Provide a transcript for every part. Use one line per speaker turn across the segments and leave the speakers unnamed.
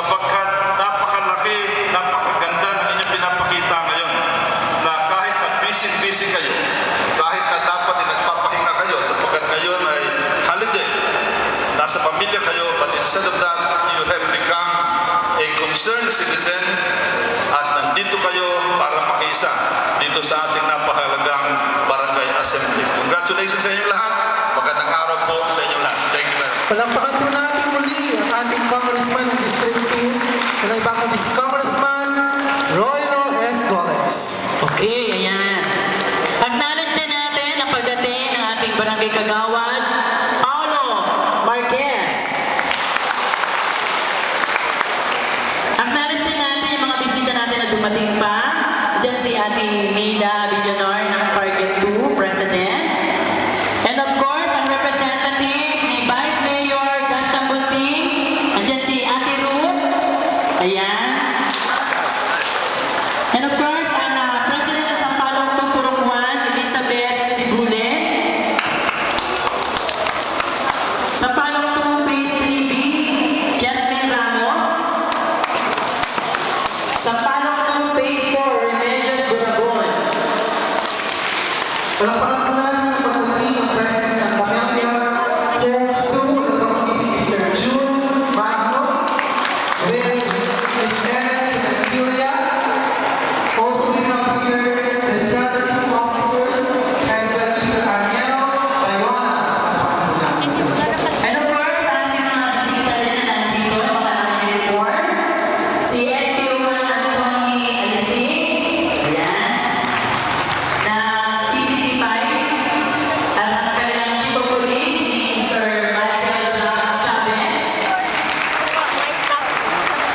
sapagkat napakalaki, napakaganda ng inyong pinapakita ngayon na kahit na busy kayo, kahit na dapat nagpapahinga kayo sapagkat ngayon ay holiday, nasa pamilya kayo, but instead of that, you have become a concerned citizen at nandito kayo para makiisa dito sa ating napakahalagang barangay assembly. Congratulations sa inyong lahat. Magandang araw po sa inyong lahat. Thank you very much.
Palakpakan po natin muli ang ating Congressman ng District 2, ang ibang Congressman Roylo S. Goles.
Okay, ayan. Acknowledge din natin ang pagdating ng ating barangay kagawad, Paulo Marquez. Acknowledge din natin yung mga bisita natin na dumating pa. Diyan si Ate Mila Villanor ng Target 2, President. And of course, ang representative ni Vice Mayor Gaston Bunting. Andiyan si Ate Ruth. Ayan. And of course, ang President ng Sampaloc 2, Purong 1, Elizabeth Sibule. Sampaloc 2, Phase 3B, Jasmine Ramos. Sampaloc 2, Phase 4, Remedios Burabon.
Palakpakan po natin ang pagdating ng President ng Pamilya, Terms 2, Mr. June Magno, with Ms. Ellen Cecilia. Also we have here the strategy officers and Mr. Ariel Bayona.
And of course, ating mga bisita din na nandito, makarami report. Si SPO1 Anthony Alisig. Ayan. Na PCP5. At ang kanilang Chief of Police, si Sir Michael Chavez.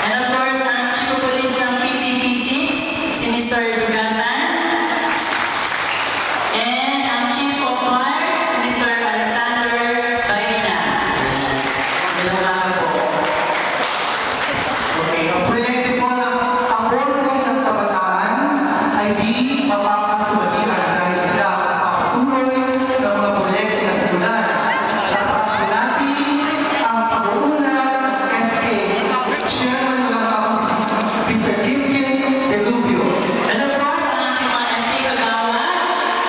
And of course, ang Chief of Police ng PCP6, si Mr. Dugasan. And ang Chief of Fire, si Mr. Alexander Baina. Magandang araw po.
Okay, ang proyekto po ng ang Forces ng Kabataan ay di mapapasulit ang nagkakita at patuloy ng mga proyekto na sinulan. Tapat po natin ang pag-uunlad ng SK, Chairman ng Mr. Kimkin Delubio.
And of course, ang ating mga SK kagawad,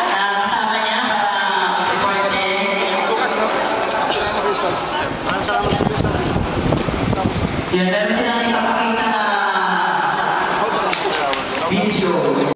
kasama niya para report din. Yan, meron silang ipapakita na video.